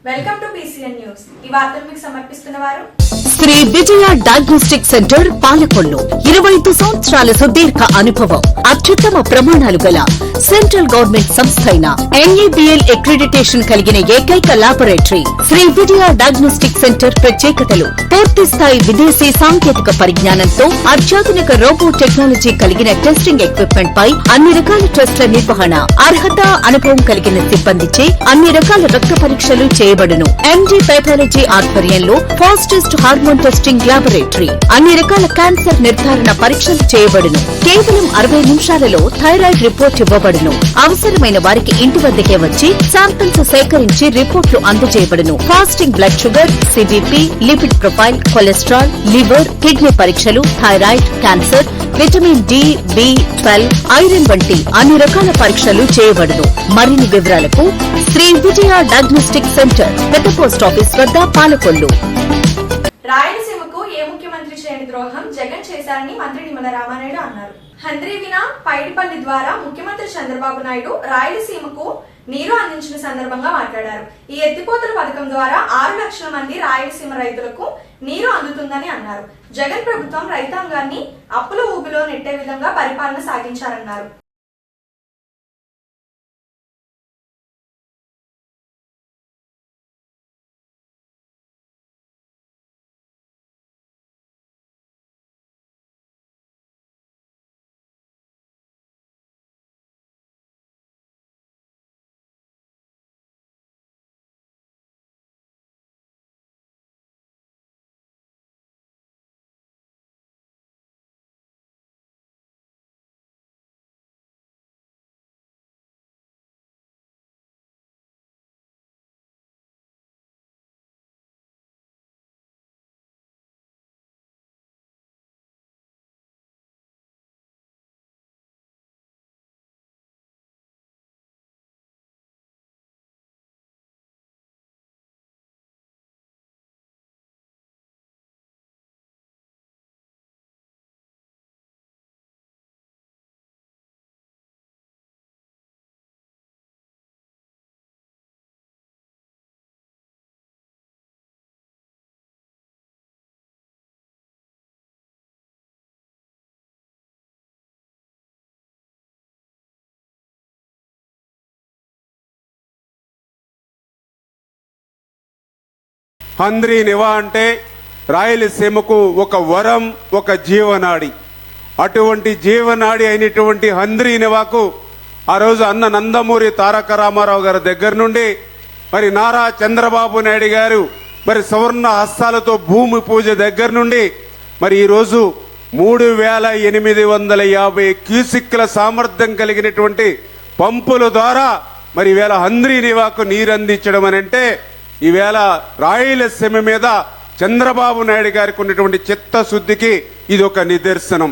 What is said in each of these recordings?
Welcome to PCN news. ఈ వార్తలు మీకు సమర్పిస్తున్నవారు శ్రీ విజయ డయాగ్నోస్టిక్ సెంటర్ పాలకొల్లు. 25 సంవత్సరాల సుదీర్ఘ అనుభవం, అత్యుత్తమ ప్రమాణాలు గల సెంట్రల్ గవర్నమెంట్ సంస్థ అయిన NABL అక్రిడిటేషన్ కలిగిన ఏకైక laboratory Shri Vijaya diagnostic centre. ప్రత్యేకతలు: పూర్తి స్థాయి విదేశీ సాంకేతిక పరిజ్ఞానంతో అత్యాధునిక రోబో టెక్నాలజీ కలిగిన టెస్టింగ్ ఎక్విప్మెంట్ పై అన్ని రకాల టెస్టుల నిర్వహణ, అర్హత, అనుభవం కలిగిన సిబ్బందిచే అన్ని రకాల రక్త పరీక్షలు చేయబడును. MD పైథాలజీ ఆధ్వర్యంలో ఫాస్టెస్ట్ హార్మోన్ టెస్టింగ్ లాబొరేటరీ, అన్ని రకాల క్యాన్సర్ నిర్ధారణ పరీక్షలు చేయబడును. కేవలం 60 నిమిషాలలో థైరాయిడ్ రిపోర్ట్ ఇవ్వబడును. అవసరమైన వారికి ఇంటి వద్దకే వచ్చి శాంపిల్స్ సేకరించి రిపోర్ట్లు అందజేయబడును. Fasting blood sugar, CBP, lipid profile, cholesterol, liver, kidney పరీక్షలు, thyroid, cancer, vitamin D, B12, iron వంటి అన్ని రకాల పరీక్షలు చేయబడును. మరిన్ని వివరాలకు శ్రీ విజయ డయాగ్నోస్టిక్ సెంటర్, పెద్ద పోస్ట్ ఆఫీస్ వద్ద, పాలకొల్లు. రాయలసీమకు ఏ ముఖ్యమంత్రి చేయని ద్రోహం జగన్ చేశారని మంత్రి నిమ్మల రామానాయుడు అన్నారు. హంద్రీవిన పైడిపల్లి ద్వారా ముఖ్యమంత్రి చంద్రబాబు నాయుడు రాయలసీమకు నీరు అందించిన సందర్భంగా మాట్లాడారు. ఈ ఎత్తిపోతల పథకం ద్వారా 6 లక్షల మంది రాయలసీమ రైతులకు నీరు అందుతుందని అన్నారు. జగన్ ప్రభుత్వం రైతాంగాన్ని అప్పుల ఊబిలో నెట్టే విధంగా పరిపాలన సాగించారన్నారు. హంద్రీ నివా అంటే రాయలసీమకు ఒక వరం, ఒక జీవనాడి. అటువంటి జీవనాడి అయినటువంటి హంద్రీ నివాకు ఆ రోజు అన్న నందమూరి తారక రామారావు గారి దగ్గర నుండి మరి నారా చంద్రబాబు నాయుడు గారు మరి సువర్ణ హస్తాలతో భూమి పూజ దగ్గర నుండి మరి ఈరోజు 3850 క్యూసిక్ల సామర్థ్యం కలిగినటువంటి పంపుల ద్వారా మరి ఈవేళ హంద్రీ నివాకు నీరు అందించడం అని అంటే ఈవేళ రాయలసీమ మీద చంద్రబాబు నాయుడు గారికి ఉన్నటువంటి చిత్తశుద్ధికి ఇది ఒక నిదర్శనం.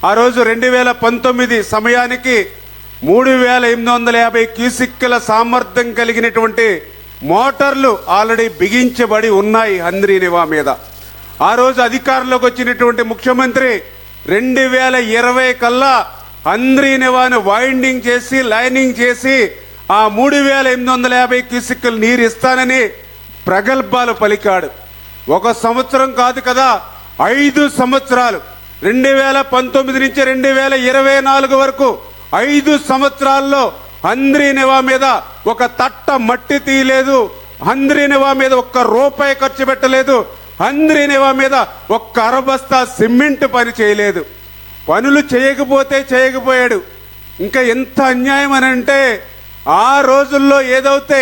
ఆ రోజు 2019 సమయానికి 3850 క్యూసిక్ల సామర్థ్యం కలిగినటువంటి మోటార్లు ఆల్రెడీ బిగించబడి ఉన్నాయి హంద్రీ నివా మీద. ఆ రోజు అధికారంలోకి వచ్చినటువంటి ముఖ్యమంత్రి 2020 కల్లా హంద్రీ నివాను వైండింగ్ చేసి లైనింగ్ చేసి ఆ 3850 క్యూసిక్లు నీరు ఇస్తానని ప్రగల్భాలు పలికాడు. 1 సంవత్సరం కాదు కదా, 5 సంవత్సరాలు 2019 నుంచి 2024 వరకు 5 సంవత్సరాల్లో హంద్రీ నివా మీద ఒక తట్ట మట్టి తీయలేదు. హంద్రీ నివా మీద ఒక్క రూపాయి ఖర్చు పెట్టలేదు. హంద్రీ నివా మీద ఒక్క అరబస్తా సిమెంట్ పని చేయలేదు. పనులు చేయకపోయాడు. ఇంకా ఎంత అన్యాయం అని అంటే ఆ రోజుల్లో ఏదైతే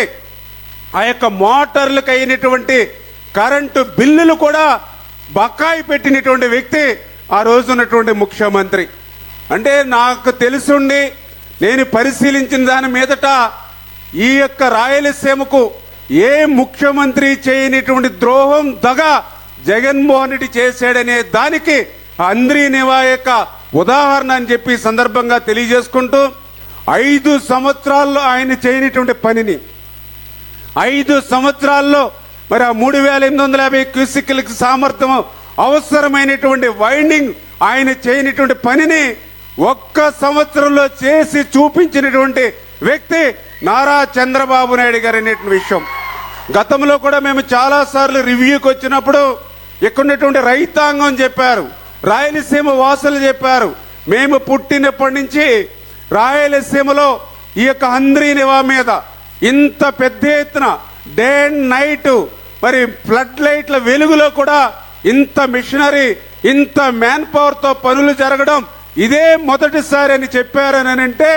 ఆ యొక్క మోటార్లకు అయినటువంటి కరెంటు బిల్లులు కూడా బకాయి పెట్టినటువంటి వ్యక్తి ఆ రోజు ఉన్నటువంటి ముఖ్యమంత్రి. అంటే నాకు తెలుసుండి నేను పరిశీలించిన దాని మీదట ఈ యొక్క రాయలసీమకు ఏ ముఖ్యమంత్రి చేయనటువంటి ద్రోహం దగ జగన్మోహన్ రెడ్డి చేశాడనే దానికి హంద్రీ నివా యొక్క ఉదాహరణ అని చెప్పి సందర్భంగా తెలియజేసుకుంటూ 5 సంవత్సరాల్లో ఆయన చేయనటువంటి పనిని 5 సంవత్సరాల్లో మరి ఆ 3850 క్యూసిక్లకు సామర్థ్యం అవసరమైనటువంటి వైండింగ్ ఆయన చేయనటువంటి పనిని 1 సంవత్సరంలో చేసి చూపించినటువంటి వ్యక్తి నారా చంద్రబాబు నాయుడు గారు అనేటువంటి విషయం. గతంలో కూడా మేము చాలాసార్లు రివ్యూకి వచ్చినప్పుడు ఇక్కడ ఉన్నటువంటి రైతాంగం చెప్పారు, రాయలసీమ వాసులు చెప్పారు, మేము పుట్టినప్పటి నుంచి రాయలసీమలో ఈ యొక్క హంద్రీనివా మీద ఇంత పెద్ద ఎత్తున డే అండ్ నైట్ మరి ఫ్లడ్ లైట్ల వెలుగులో కూడా ఇంత మిషనరీ ఇంత మ్యాన్ పవర్తో పనులు జరగడం ఇదే మొదటిసారి అని చెప్పారని అంటే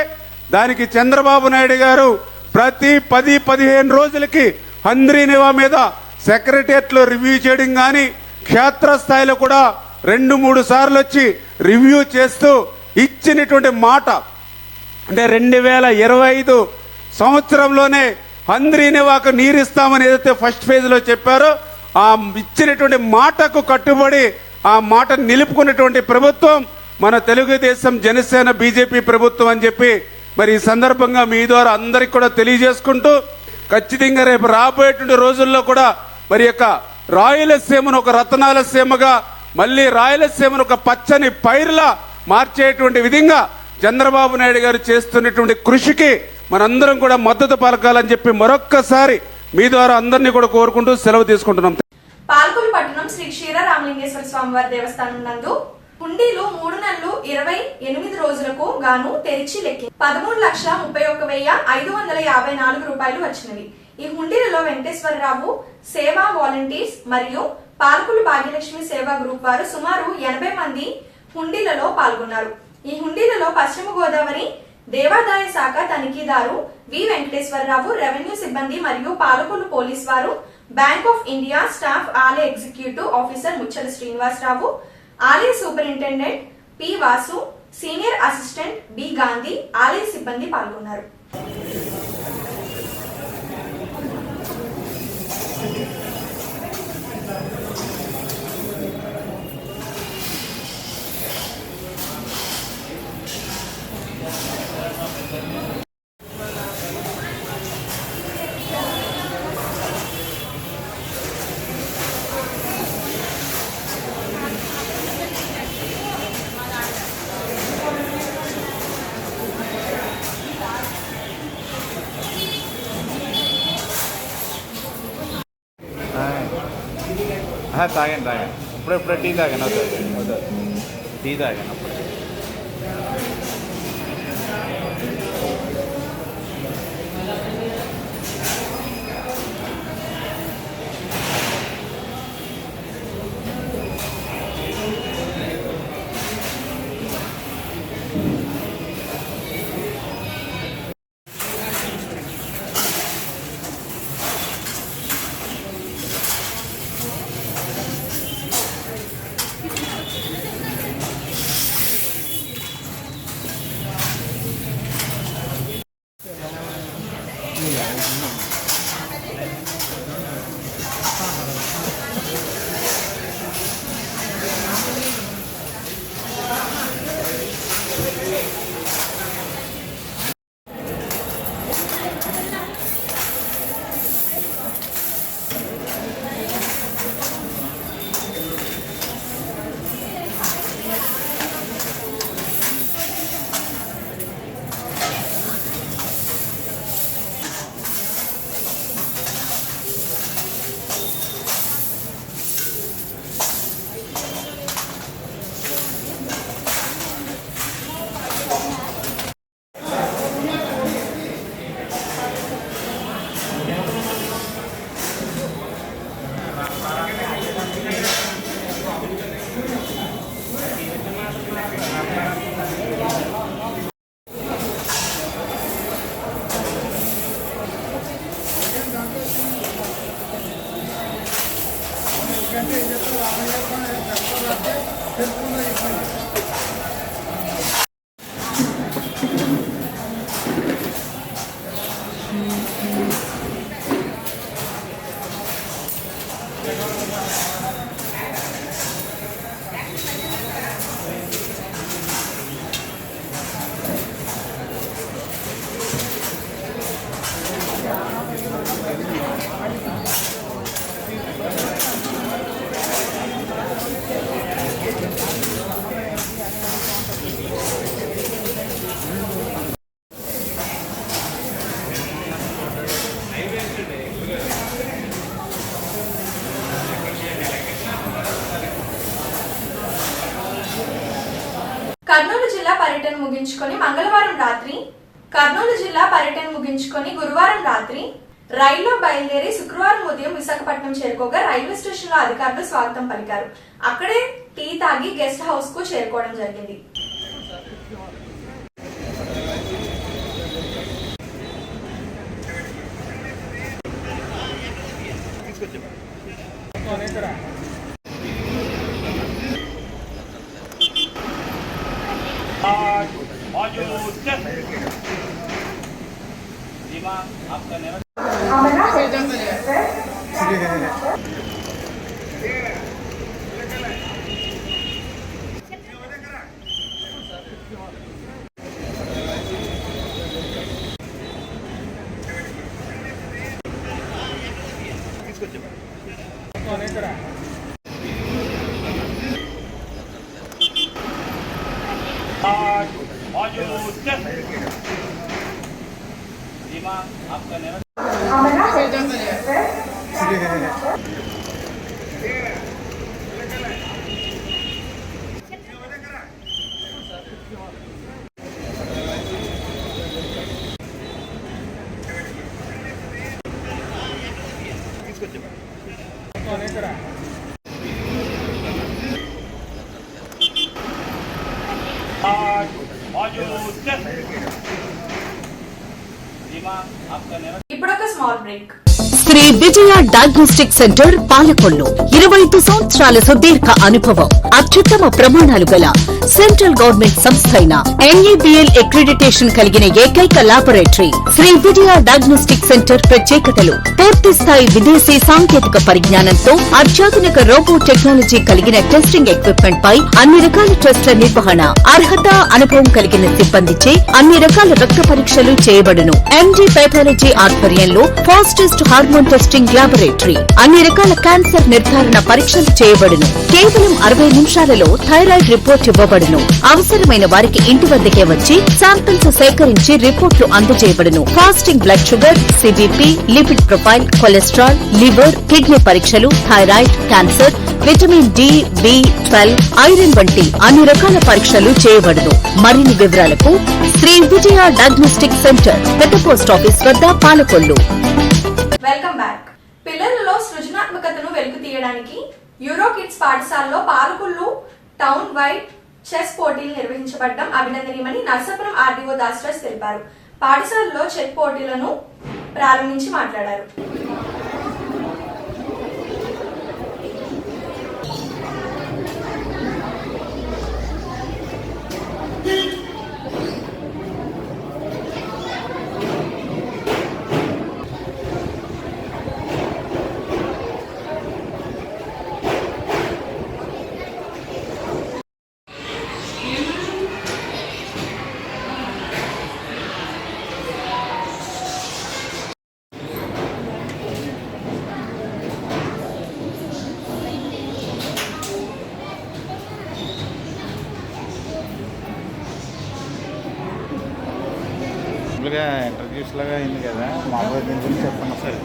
దానికి చంద్రబాబు నాయుడు గారు ప్రతి 10-15 రోజులకి హంద్రీనివా మీద సెక్రటరియట్లో రివ్యూ చేయడం కానీ క్షేత్రస్థాయిలో కూడా 2-3 సార్లు వచ్చి రివ్యూ చేస్తూ ఇచ్చినటువంటి మాట అంటే 2025 సంవత్సరంలోనే హంద్రీనివాకు నీరు ఇస్తామని ఏదైతే ఫస్ట్ ఫేజ్లో చెప్పారో ఆ ఇచ్చినటువంటి మాటకు కట్టుబడి ఆ మాట నిలుపుకున్నటువంటి ప్రభుత్వం మన తెలుగుదేశం జనసేన బీజేపీ ప్రభుత్వం అని చెప్పి మరి ఈ సందర్భంగా మీ ద్వారా అందరికి కూడా తెలియజేసుకుంటూ ఖచ్చితంగా రేపు రాబోయేటువంటి రోజుల్లో కూడా మరి యొక్క రాయలసీమను ఒక రతనాల సీమగా మళ్ళీ రాయలసీమను ఒక పచ్చని పైరులా మార్చేటువంటి విధంగా చంద్రబాబు నాయుడు గారు చేస్తున్నటువంటి కృషికి మనందరం కూడా మద్దతు పలకాలని చెప్పి మరొక్కసారి మీ ద్వారా అందరినీ కూడా కోరుకుంటూ సెలవు తీసుకుంటున్నాం. పాల్కొల్లు పట్టణం శ్రీ క్షీర రామలింగేశ్వర స్వామివారి దేవస్థానం నందు హుండీలు 3 నెలలు 28 రోజులకు గాను తెరిచి లెక్కి 13,31,554 రూపాయలు వచ్చినవి. ఈ హుండీలలో వెంకటేశ్వరరావు సేవా వాలంటీర్స్ మరియు పాల్కొల్లు భాగ్యలక్ష్మి సేవా గ్రూప్ వారు సుమారు 80 మంది హుండీలలో పాల్గొన్నారు. ఈ హుండీలలో పశ్చిమ గోదావరి దేవాదాయ శాఖ తనిఖీదారు వి వెంకటేశ్వరరావు, రెవెన్యూ సిబ్బంది మరియు పాలకొల్లు పోలీస్ వారు, బ్యాంక్ ఆఫ్ ఇండియా స్టాఫ్, ఆలయ ఎగ్జిక్యూటివ్ ఆఫీసర్ ముచ్చల శ్రీనివాసరావు, ఆలయ superintendent P Vasu, senior assistant B Gandhi, ఆలయ సిబ్బంది పాల్గొన్నారు. తాగాను ఇప్పుడే టీ తాగాను టీ తాగాను అప్పుడు. కర్నూలు జిల్లా పర్యటన ముగించుకొని గురువారం రాత్రి రైల్లో బయలుదేరి శుక్రవారం ఉదయం విశాఖపట్నం చేరుకోగా రైల్వే స్టేషన్ లో అధికారులు స్వాగతం పలికారు. అక్కడే టీ తాగి గెస్ట్ హౌస్ కు చేరుకోవడం జరిగింది. ఇప్పుడొక small break. Shri Vijaya diagnostic centre Palakollu 25 సంవత్సరాల సుదీర్ఘ అనుభవం, అత్యుత్తమ ప్రమాణాలు గల సెంట్రల్ గవర్నమెంట్ సంస్థ అయిన NABL అక్రిడిటేషన్ కలిగిన ఏకైక laboratory Shri Vijaya diagnostic centre ప్రత్యేకతలు పూర్తి స్థాయి విదేశీ సాంకేతిక పరిజ్ఞానంతో అత్యాధునిక రోబో టెక్నాలజీ కలిగిన టెస్టింగ్ ఎక్విప్మెంట్ పై అన్ని రకాల టెస్టుల నిర్వహణ, అర్హత, అనుభవం కలిగిన సిబ్బందిచే అన్ని రకాల రక్త పరీక్షలు చేయబడును. MD పెథాలజీ ఆధ్వర్యంలో ఫాస్టెస్ట్ హార్మోన్ టెస్టింగ్ లాబొరేటరీ, అన్ని రకాల క్యాన్సర్ నిర్ధారణ పరీక్షలు చేయబడును. కేవలం 60 నిమిషాలలో థైరాయిడ్ రిపోర్ట్ ఇవ్వబడును. అవసరమైన వారికి ఇంటి వద్దకే వచ్చి శాంపిల్స్ సేకరించి రిపోర్ట్లు అందజేయబడును. Fasting blood sugar, CBP, lipid profile, cholesterol, liver, kidney పరీక్షలు, thyroid, cancer, vitamin D, B12, iron వంటి అన్ని రకాల పరీక్షలు చేయబడును. మరిన్ని వివరాలకు శ్రీ విజయ డయాగ్నోస్టిక్ సెంటర్, పెద్ద పోస్ట్ ఆఫీస్ వద్ద, పాలకొల్లు. Welcome back. పిల్లలలో సృజనాత్మకతను వెలుగు తీయడానికి యూరో కిడ్స్ పాఠశాలలో పాలకొల్లు టౌన్ వైడ్ చెస్ పోటీలు నిర్వహించబడడం అభినందనీయమని నర్సాపురం RDO దాసరాజ్ తెలిపారు. పాఠశాలలో చెస్ పోటీలను ప్రారంభించి మాట్లాడారు. ఇంటర్వ్యూస్ లాగా అయింది కదా, మామూలుగా దీని గురించి చెప్పండి సార్.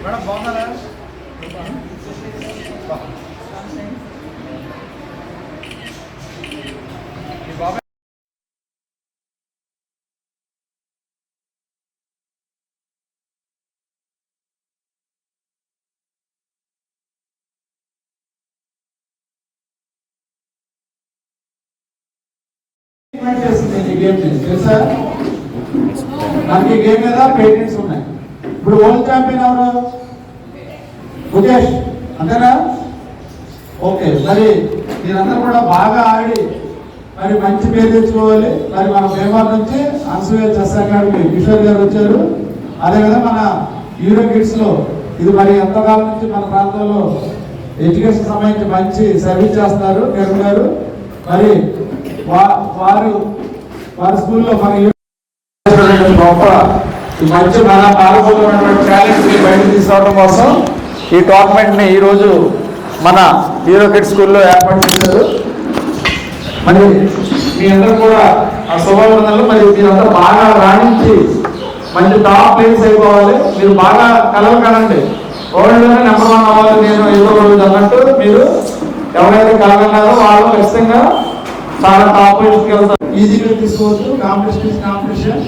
మేడం బాగున్నారా? మీ బాబాయ్ చేస్తుంది ఈ గేమ్ తెలుసా? నాకు ఈ గేమ్ మీద పేటెంట్స్ ఉన్నాయి. ఇప్పుడు వరల్డ్ ఛాంపియన్ ఎవరు? ముఖేష్ అంతేనా? ఓకే, మరి మీరందరూ కూడా బాగా ఆడి మరి మంచి పేరు తెచ్చుకోవాలి. మరి మన భీమవరం నుంచి అనసూయ చెస్ అకాడమీ కిషోర్ గారు వచ్చారు. అదేవిధంగా మన యూరో కిడ్స్ లో ఇది మరి ఎంతకాలం నుంచి మన ప్రాంతంలో ఎడ్యుకేషన్ సంబంధించి మంచి సర్వీస్ చేస్తున్నారు కిరణ్ గారు. మరి వారి స్కూల్లో మన గొప్ప మంచి మన పాల్గొన్నటువంటి టాలెంట్ ని బయటకు తీసుకోవడం కోసం ఈ టోర్నమెంట్ ని ఈరోజు మన హీరో కిడ్స్ స్కూల్లో ఏర్పాటు చేశారు. మరి మీ అందరూ కూడా ఆ శుభాభినందనలు. మరి మీరందరూ బాగా రాణించి మంచి టాప్ ప్లేస్ అయిపోవాలి. మీరు బాగా కలలు కనండి. వరల్డ్లోనే నెంబర్ 1 అవ్వాలి నేను ఏదో రోజు అన్నట్టు మీరు ఎవరైతే కలగన్నారో వాళ్ళు ఖచ్చితంగా చాలా టాప్ ప్లేస్కి వెళ్తారు. ఈజీగా తీసుకోవద్దు. Competition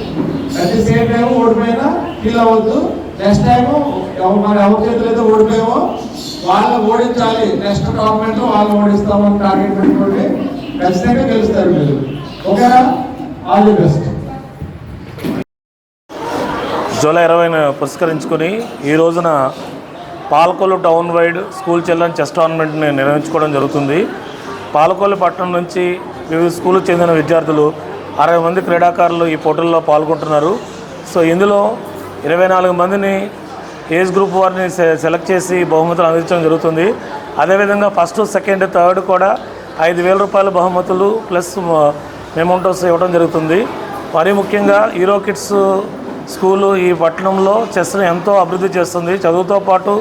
at the same time ఓడిపోయినా ఫీల్ అవ్వద్దు. నెక్స్ట్ టైం మన ఎవరి చేతులు అయితే ఓడిపోయామో వాళ్ళని ఓడించాలి. నెక్స్ట్ టోర్నమెంట్ లో వాళ్ళని ఓడిస్తామని టార్గెట్ పెట్టుకోండి. ఖచ్చితంగా గెలుస్తారు మీరు. ఓకేనా? All the best. జూలై 20ని పురస్కరించుకొని ఈ రోజున Palakollu town wide school children chess టోర్నమెంట్ని నిర్వహించుకోవడం జరుగుతుంది. పాలకొల్లు పట్టణం నుంచి వివిధ స్కూళ్ళకు చెందిన విద్యార్థులు 60 మంది క్రీడాకారులు ఈ పోటీల్లో పాల్గొంటున్నారు. సో ఇందులో 24 మందిని ఏజ్ గ్రూప్ వారిని సెలెక్ట్ చేసి బహుమతులు అందించడం జరుగుతుంది. అదేవిధంగా ఫస్ట్, సెకండ్, థర్డ్ కూడా 5,000 రూపాయల బహుమతులు ప్లస్ మెమోంటోస్ ఇవ్వడం జరుగుతుంది. మరీ ముఖ్యంగా హీరో కిడ్స్ స్కూలు ఈ పట్టణంలో చెస్ను ఎంతో అభివృద్ధి చేస్తుంది. చదువుతో పాటు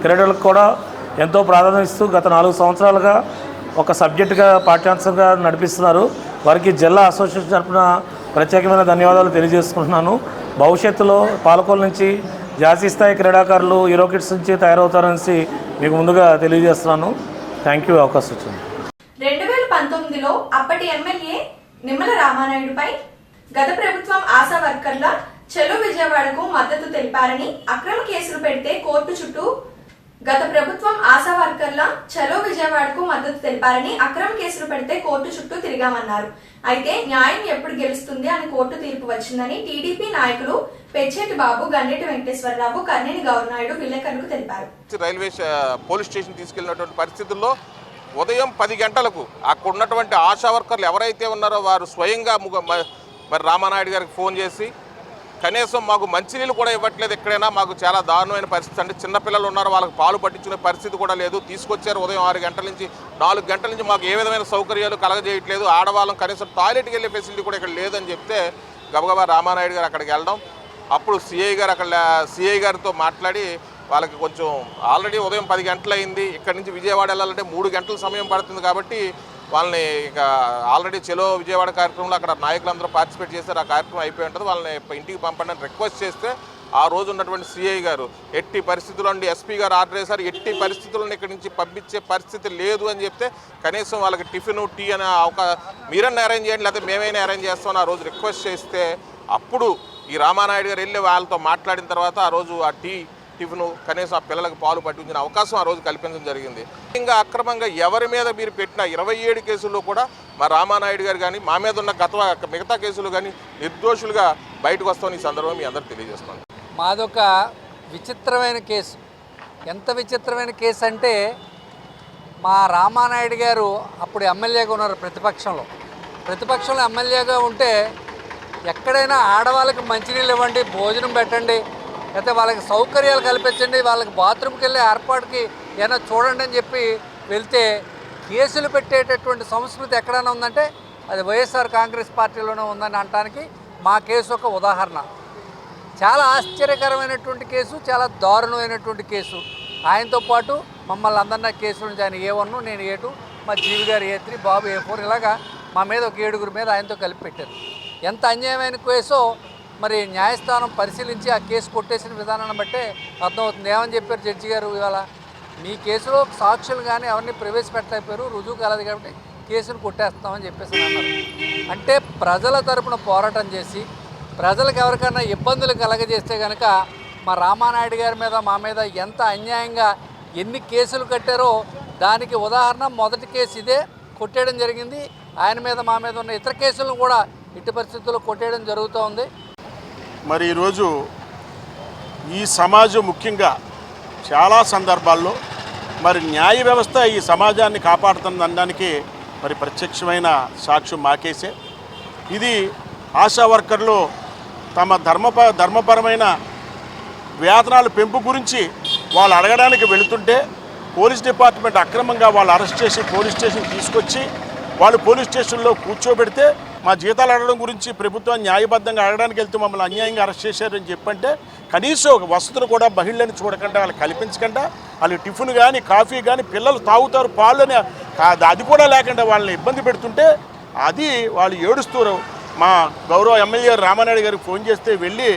క్రీడలకు కూడా ఎంతో ప్రాధాన్యత ఇస్తూ గత 4 సంవత్సరాలుగా ఒక సబ్జెక్టుగా పాఠ్యాంశంగా నడిపిస్తున్నారు. వారికి జిల్లా అసోసియేషన్ తరఫున ప్రత్యేకమైన ధన్యవాదాలు తెలియజేసుకుంటున్నాను. భవిష్యత్తులో పాలకొల్లు నుంచి జాతీయ స్థాయి క్రీడాకారులు హీరో కిడ్స్ నుంచి తయారవుతారనేసి మీకు ముందుగా తెలియజేస్తున్నాను. Thank you. అవకాశం వచ్చింది. 2019లో అప్పటి ఎమ్మెల్యే నిమ్మల రామానాయుడుపై గత ప్రభుత్వం ఆశా వర్కర్ల చలో విజయవాడకు మద్దతు తెలిపారని అక్రమ కేసులు పెడితే కోర్టు చుట్టూ గత ప్రభుత్వం ఆశా వర్కర్ల చలో విజయవాడకు మద్దతు తెలిపారని అక్రమ కేసులు పెడితే కోర్టు చుట్టూ తిరిగామన్నారు. అయితే న్యాయం ఎప్పుడు గెలుస్తుంది అని కోర్టు తీర్పు వచ్చిందని టీడీపీ నాయకులు పెచ్చేటి బాబు, గండెటి వెంకటేశ్వరరావు, కర్నేని గౌరనాయుడు విలేకరులకు తెలిపారు. రైల్వే పోలీస్ స్టేషన్ తీసుకెళ్లినటువంటి పరిస్థితుల్లో ఉదయం 10 గంటలకు అక్కడ ఉన్నటువంటి ఆశా వర్కర్లు ఎవరైతే ఉన్నారో వారు స్వయంగా మరి రామానాయుడు గారికి ఫోన్ చేసి కనీసం మాకు మంచినీళ్ళు కూడా ఇవ్వట్లేదు, ఎక్కడైనా మాకు చాలా దారుణమైన పరిస్థితి, అంటే చిన్నపిల్లలు ఉన్నారు వాళ్ళకి పాలు పట్టించుకునే పరిస్థితి కూడా లేదు, తీసుకొచ్చారు ఉదయం 6 గంటల నుంచి 4 గంటల నుంచి మాకు ఏ విధమైన సౌకర్యాలు కలగజేయట్లేదు, ఆడవాళ్ళం కనీసం టాయిలెట్కి వెళ్ళే ఫెసిలిటీ కూడా ఇక్కడ లేదని చెప్తే గబగబా రామానాయుడు గారు అక్కడికి వెళ్ళడం. అప్పుడు సిఐ గారితో మాట్లాడి వాళ్ళకి కొంచెం ఆల్రెడీ ఉదయం 10 గంటలు అయింది, ఇక్కడి నుంచి విజయవాడ వెళ్ళాలంటే 3 గంటల సమయం పడుతుంది కాబట్టి వాళ్ళని ఇక ఆల్రెడీ చెలో విజయవాడ కార్యక్రమంలో అక్కడ నాయకులందరూ పార్టిసిపేట్ చేశారు. ఆ కార్యక్రమం అయిపోయి ఉంటుంది, వాళ్ళని ఇంటికి పంపండి అని రిక్వెస్ట్ చేస్తే ఆ రోజు ఉన్నటువంటి సిఐ గారు ఎట్టి పరిస్థితుల్లో అండి ఎస్పీ గారు ఆర్డర్ చేశారు, ఎట్టి పరిస్థితులను ఇక్కడి నుంచి పంపించే పరిస్థితి లేదు అని చెప్తే కనీసం వాళ్ళకి టిఫిన్, టీ అనే మీరన్నా అరేంజ్ చేయండి లేకపోతే మేమైనా అరేంజ్ చేస్తామని ఆ రోజు రిక్వెస్ట్ చేస్తే అప్పుడు ఈ రామానాయుడు గారు వెళ్ళి వాళ్ళతో మాట్లాడిన తర్వాత ఆ రోజు ఆ టిఫిన్ కనీసం ఆ పిల్లలకు పాలు పట్టించిన అవకాశం ఆ రోజు కల్పించడం జరిగింది. ఇంకా అక్రమంగా ఎవరి మీద మీరు పెట్టిన 27 కేసుల్లో కూడా మా రామానాయుడు గారు కానీ మా మీద ఉన్న మిగతా కేసులు కానీ నిర్దోషులుగా బయటకు వస్తామని ఈ సందర్భం మీ అందరూ తెలియజేస్తున్నాను. మాదొక విచిత్రమైన కేసు. ఎంత విచిత్రమైన కేసు అంటే మా రామానాయుడు గారు అప్పుడు ఎమ్మెల్యేగా ఉన్నారు, ప్రతిపక్షంలో ఎమ్మెల్యేగా ఉంటే ఎక్కడైనా ఆడవాళ్ళకి మంచినీళ్ళు ఇవ్వండి, భోజనం పెట్టండి, అయితే వాళ్ళకి సౌకర్యాలు కల్పించండి, వాళ్ళకి బాత్రూమ్కి వెళ్ళే ఏర్పాటుకి ఏమైనా చూడండి అని చెప్పి వెళ్తే కేసులు పెట్టేటటువంటి సంస్కృతి ఎక్కడైనా ఉందంటే అది వైఎస్ఆర్ కాంగ్రెస్ పార్టీలోనే ఉందని అనడానికి మా కేసు ఒక ఉదాహరణ. చాలా ఆశ్చర్యకరమైనటువంటి కేసు, చాలా దారుణమైనటువంటి కేసు. ఆయనతో పాటు మమ్మల్ని అందరినీ కేసుల నుంచి ఆయన A1, నేను A2, మా జీవి గారు A3, బాబు A4, ఇలాగా మా మీద ఒక 7గురి మీద ఆయనతో కలిపి పెట్టారు. ఎంత అన్యాయమైన కేసో మరి న్యాయస్థానం పరిశీలించి ఆ కేసు కొట్టేసిన విధానాన్ని బట్టే అర్థమవుతుంది. ఏమని చెప్పారు జడ్జి గారు, ఇవాళ మీ కేసులో సాక్షులు కానీ ఎవరిని ప్రవేశపెట్టలేకపోయారు, రుజువు కాలేదు కాబట్టి కేసును కొట్టేస్తామని చెప్పేసి అన్నారు. అంటే ప్రజల తరపున పోరాటం చేసి ప్రజలకు ఎవరికైనా ఇబ్బందులు కలగజేస్తే కనుక మా రామానాయుడు గారి మీద మా మీద ఎంత అన్యాయంగా ఎన్ని కేసులు కట్టారో దానికి ఉదాహరణ మొదటి కేసు ఇదే, కొట్టేయడం జరిగింది. ఆయన మీద మా మీద ఉన్న ఇతర కేసులను కూడా ఇట్టి పరిస్థితుల్లో కొట్టేయడం జరుగుతూ ఉంది. మరి ఈరోజు ఈ సమాజం ముఖ్యంగా చాలా సందర్భాల్లో మరి న్యాయ వ్యవస్థ ఈ సమాజాన్ని కాపాడుతుందనడానికి మరి ప్రత్యక్షమైన సాక్ష్యం మాకేసే. ఇది ఆశా వర్కర్లు తమ ధర్మపరమైన వేతనాల పెంపు గురించి వాళ్ళు అడగడానికి వెళుతుంటే పోలీస్ డిపార్ట్మెంట్ అక్రమంగా వాళ్ళు అరెస్ట్ చేసి పోలీస్ స్టేషన్ తీసుకొచ్చి వాళ్ళు పోలీస్ స్టేషన్లో కూర్చోబెడితే మా జీతాలు అడగడం గురించి ప్రభుత్వం న్యాయబద్ధంగా అడగడానికి వెళ్తే మమ్మల్ని అన్యాయంగా అరెస్ట్ చేశారని చెప్పంటే కనీసం ఒక వసతులు కూడా మహిళని చూడకుండా వాళ్ళు కల్పించకుండా వాళ్ళు టిఫిన్ కానీ కాఫీ కానీ పిల్లలు తాగుతారు పాలని అది కూడా లేకుండా వాళ్ళని ఇబ్బంది పెడుతుంటే అది వాళ్ళు ఏడుస్తారు. మా గౌరవ ఎమ్మెల్యే రామానాయుడు గారికి ఫోన్ చేస్తే వెళ్ళి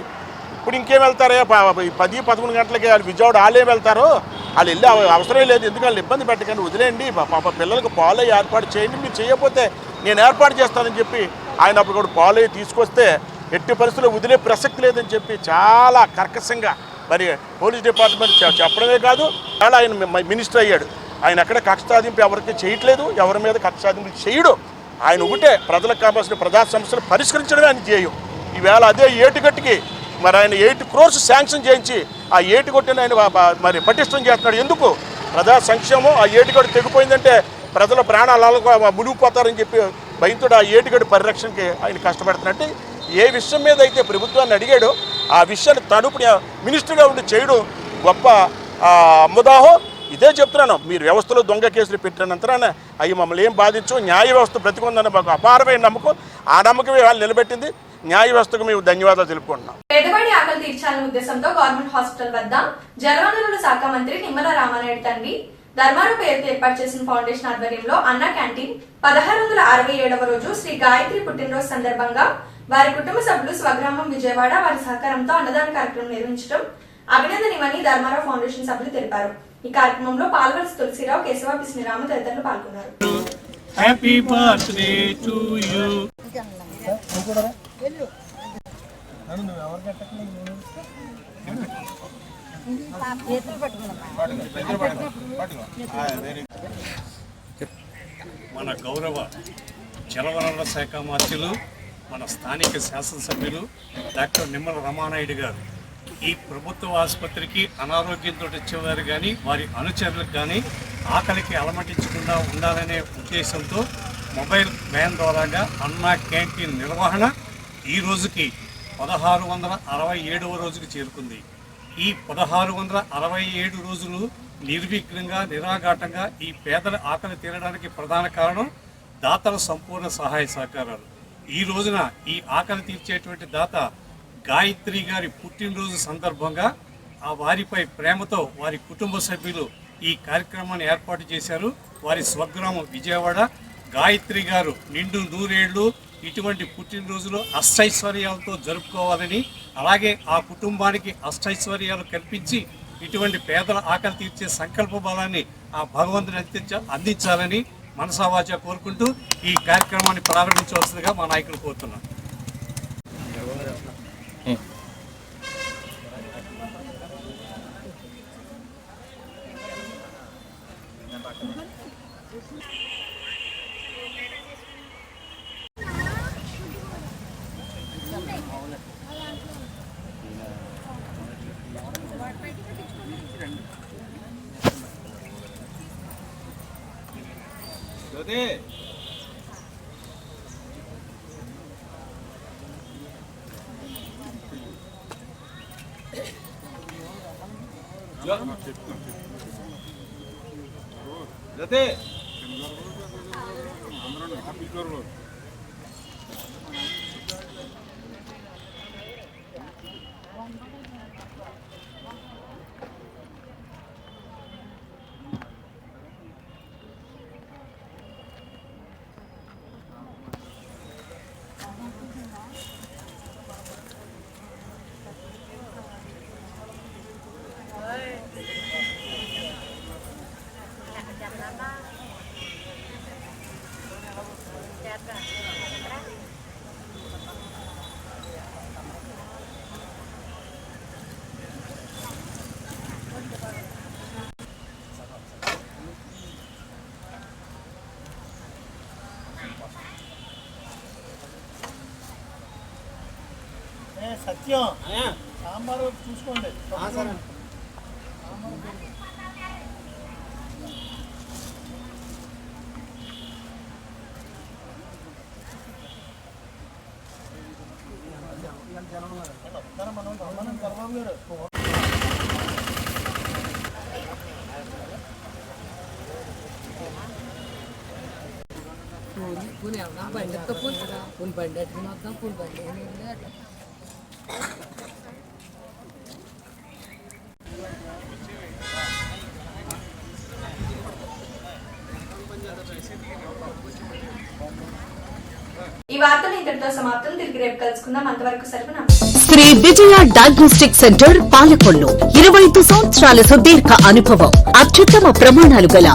ఇప్పుడు ఇంకేం వెళ్తారా 10-11 గంటలకి వాళ్ళు విజయవాడ వాళ్ళే వెళ్తారో వాళ్ళు వెళ్ళి అవసరం లేదు, ఎందుకు వాళ్ళు ఇబ్బంది పెట్టకండి, వదిలేయండి, పాప పిల్లలకు పాలు ఏర్పాటు చేయండి, మీరు చేయకపోతే నేను ఏర్పాటు చేస్తానని చెప్పి ఆయన అప్పుడు కూడా పాలు తీసుకొస్తే ఎట్టి పరిస్థితుల్లో వదిలే ప్రసక్తి లేదని చెప్పి చాలా కర్కశంగా మరి పోలీస్ డిపార్ట్మెంట్ చెప్పడమే కాదు, అలా ఆయన మినిస్టర్ అయ్యాడు. ఆయన ఎక్కడ కక్ష సాధింపు ఎవరికి చేయట్లేదు, ఎవరి మీద కక్ష సాధింపు చేయడు. ఆయన ఒకటే ప్రజలకు కావాల్సిన ప్రజా సమస్యలు పరిష్కరించడమే ఆయన ధ్యేయం. ఈవేళ అదే ఏటుగట్టుకి మరి ఆయన 8 crores శాంక్షన్ చేయించి ఆ ఏటుగట్టుని ఆయన మరి పటిష్టం చేస్తున్నాడు. ఎందుకు? ప్రజా సంక్షేమం. ఆ ఏటుగట్టు తెగిపోయిందంటే ప్రజల ప్రాణాలు మునిగిపోతారని చెప్పి భయంతో ఆ ఏటుగట్టు పరిరక్షణకి ఆయన కష్టపడుతున్నట్టు ఏ విషయం మీద అయితే ప్రభుత్వాన్ని అడిగాడో ఆ విషయాన్ని తనుపు మినిస్టర్గా ఉండి చేయడం గొప్ప అమ్మదాహం. ఇదే చెప్తున్నాను, మీరు వ్యవస్థలో దొంగ కేసులు పెట్టినంతరాన అవి మమ్మల్ని ఏం బాధించు, న్యాయ వ్యవస్థ బ్రతికుందని మాకు అపారమైన నమ్మకం. ఆ నమ్మకమే వాళ్ళు నిలబెట్టింది. న్యాయ వ్యవస్థకు మేము ధన్యవాదాలు తెలుపుకుంటున్నాం. పేదవాడి ఆకలి తీర్చాలనే ఉద్దేశంతో గవర్నమెంట్ హాస్పిటల్ వద్ద జలవనరుల శాఖ మంత్రి నిమ్మల రామానాయుడు తండ్రి ధర్మారం పేరుతో ఏర్పాటు చేసిన ఫౌండేషన్ ఆధ్వర్యంలో అన్న క్యాంటీన్ 1667వ రోజు శ్రీ గాయత్రి పుట్టినరోజు సందర్భంగా వారి కుటుంబ సభ్యులు స్వగ్రామం విజయవాడ వారి సహకారంతో అన్నదాన కార్యక్రమం నిర్వహించడం అభినందనీయమని ధర్మారావు ఫౌండేషన్ సభ్యులు తెలిపారు. ఈ కార్యక్రమంలో పాల్వలసి తులసిరావు, కేశవ పిస్నిరాము తదితరులు పాల్గొన్నారు. Happy birthday to you. మన గౌరవ జలవనరుల శాఖ మంత్రులు, మన స్థానిక శాసనసభ్యులు డాక్టర్ నిమ్మల రామానాయుడు గారు ఈ ప్రభుత్వ ఆసుపత్రికి అనారోగ్యంతో వచ్చేవారు కానీ వారి అనుచరులకు కానీ ఆకలికి అలమటించకుండా ఉండాలనే ఉద్దేశంతో మొబైల్ వ్యాన్ ద్వారాగా అన్నా క్యాంటీన్ నిర్వహణ ఈ రోజుకి 1667వ రోజుకి చేరుకుంది. ఈ 1667 రోజులు నిర్విఘ్నంగా నిరాఘాటంగా ఈ పేదల ఆకలి తీరడానికి ప్రధాన కారణం దాతల సంపూర్ణ సహాయ సహకారాలు. ఈ రోజున ఈ ఆకలి తీర్చేటువంటి దాత గాయత్రి గారి పుట్టినరోజు సందర్భంగా ఆ వారిపై ప్రేమతో వారి కుటుంబ సభ్యులు ఈ కార్యక్రమాన్ని ఏర్పాటు చేశారు. వారి స్వగ్రామం విజయవాడ. గాయత్రి గారు నిండు 100 ఏళ్ళు ఇటువంటి పుట్టినరోజులు అష్టైశ్వర్యాలతో జరుపుకోవాలని, అలాగే ఆ కుటుంబానికి అష్టైశ్వర్యాలు కల్పించి ఇటువంటి పేదల ఆకలి తీర్చే సంకల్ప బలాన్ని ఆ భగవంతుని అందించాలని మనసావాచ కోరుకుంటూ ఈ కార్యక్రమాన్ని ప్రారంభించవలసిందిగా మా నాయకులు కోరుతున్నాం. సత్యం సాంబార్ చూసుకోండి. ఈ వార్తలు ఇంతటితో సమాప్తం. తిరిగి రేపు కలుసుకుందాం. అంతవరకు సెలవు. నమస్కారం. శ్రీ విజయ డయాగ్నోస్టిక్ సెంటర్ పాలకొల్లు 25 సంవత్సరాల సుదీర్ఘ అనుభవం, అత్యుత్తమ ప్రమాణాలు గల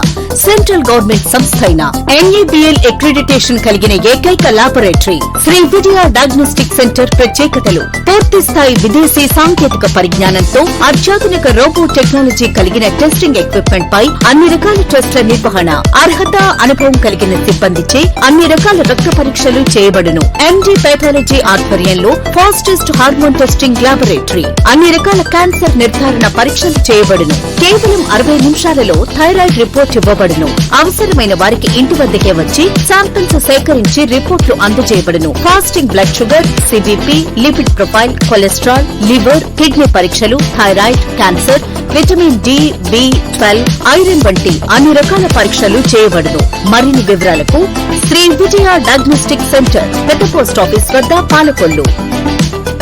సెంట్రల్ గవర్నమెంట్ సంస్థ అయిన NABL అక్రిడిటేషన్ కలిగిన ఏకైక laboratory Shri Vijaya diagnostic centre ప్రత్యేకతలు: పూర్తి స్థాయి విదేశీ సాంకేతిక పరిజ్ఞానంతో అత్యాధునిక రోబో టెక్నాలజీ కలిగిన టెస్టింగ్ ఎక్విప్మెంట్ పై అన్ని రకాల టెస్టుల నిర్వహణ, అర్హత, అనుభవం కలిగిన సిబ్బందిచే అన్ని రకాల రక్త పరీక్షలు చేయబడును. MD పెథాలజీ ఆధ్వర్యంలో ఫాస్టెస్ట్ హార్మోన్ టెస్టింగ్ లాబొరేటరీ, అన్ని రకాల క్యాన్సర్ నిర్ధారణ పరీక్షలు చేయబడును. కేవలం 60 నిమిషాలలో థైరాయిడ్ రిపోర్ట్ ఇవ్వబడును. అవసరమైన వారికి ఇంటి వద్దకే వచ్చి శాంపిల్స్ సేకరించి రిపోర్ట్లు అందజేయబడును. Fasting blood sugar, CBP, lipid profile, cholesterol, liver, kidney పరీక్షలు, thyroid, cancer, vitamin D, B12, iron వంటి అన్ని రకాల పరీక్షలు చేయబడును. మరిన్ని వివరాలకు శ్రీ విజయ డయాగ్నోస్టిక్ సెంటర్, పెద్ద పోస్ట్ ఆఫీస్ వద్ద, పాలకొల్లు.